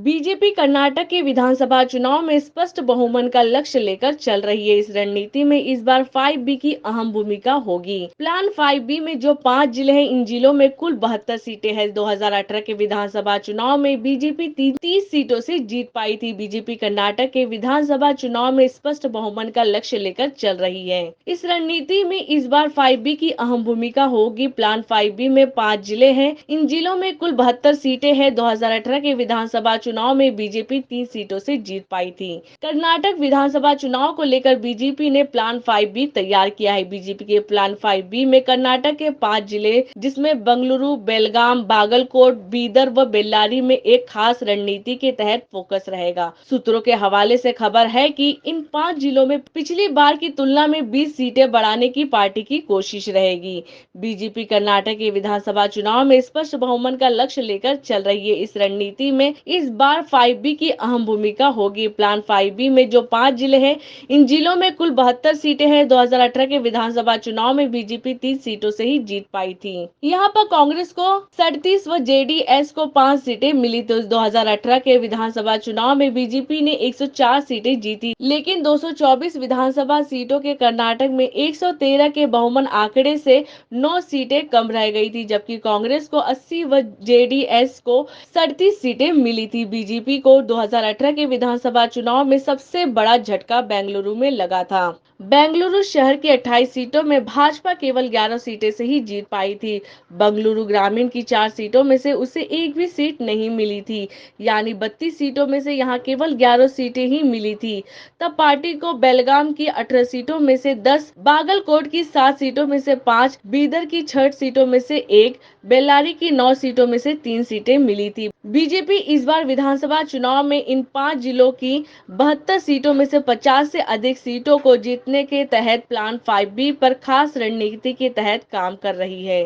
BJP Karnataka के विधानसभा चुनाव में स्पष्ट बहुमत का लक्ष्य लेकर चल रही है। इस रणनीति में इस बार 5B की अहम भूमिका होगी। प्लान 5B में जो 5 जिले हैं, इन जिलों में कुल 72 सीटें हैं। 2018 के विधानसभा चुनाव में बीजेपी 30 सीटों से जीत पाई थी। बीजेपी कर्नाटक के विधानसभा चुनाव में स्पष्ट बहुमत का लक्ष्य लेकर चल रही है। इस रणनीति में इस बार 5B की अहम भूमिका होगी। प्लान 5B में 5 जिले हैं, इन जिलों में कुल 72 सीटें हैं। 2018 के विधानसभा चुनाव में बीजेपी 3 सीटों से जीत पाई थी। कर्नाटक विधानसभा चुनाव को लेकर बीजेपी ने प्लान 5B तैयार किया है। बीजेपी के प्लान 5B में कर्नाटक के 5 जिले, जिसमें बंगलुरु, बेलगाम, बागलकोट, बीदर व बेल्लारी में एक खास रणनीति के तहत फोकस रहेगा। सूत्रों के हवाले से खबर है कि इन 5 जिलों में पिछली बार की तुलना में 20 सीटें बढ़ाने की पार्टी की कोशिश रहेगी। बीजेपी कर्नाटक के विधानसभा चुनाव में स्पष्ट बहुमत का लक्ष्य लेकर चल रही है। इस रणनीति में इस बार 5B की अहम भूमिका होगी। प्लान 5B में जो 5 जिले हैं, इन जिलों में कुल 72 सीटें हैं। 2018 के विधानसभा चुनाव में बीजेपी 30 सीटों से ही जीत पाई थी। यहाँ पर कांग्रेस को 37 व जेडीएस को 5 सीटें मिली। तो 2018 के विधानसभा चुनाव में बीजेपी ने 104 सीटें जीती, लेकिन 224 विधानसभा सीटों के कर्नाटक में 113 के बहुमत आंकड़े से 9 सीटें कम रह गई थी, जबकि कांग्रेस को 80 व जेडीएस को 37 सीटें मिली थी। बीजेपी को 2018 के विधानसभा चुनाव में सबसे बड़ा झटका बेंगलुरु में लगा था। बेंगलुरु शहर की 28 सीटों में भाजपा केवल 11 सीटें से ही जीत पाई थी। बेंगलुरु ग्रामीण की 4 सीटों में से उसे एक भी सीट नहीं मिली थी, यानी 32 सीटों में से यहां केवल 11 सीटें ही मिली थी। तब पार्टी को बेलगाम की 18 सीटों में से 10, बागलकोट की 7 सीटों में से 5, बीदर की 6 सीटों में से 1, बेल्लारी की 9 सीटों में से 3 सीटें मिली थी। बीजेपी इस बार विधानसभा चुनाव में इन 5 जिलों की 72 सीटों में से 50 से अधिक सीटों को जीतने के तहत प्लान 5B पर खास रणनीति के तहत काम कर रही है।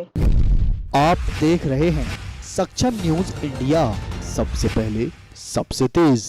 आप देख रहे हैं सक्षम न्यूज इंडिया, सबसे पहले सबसे तेज।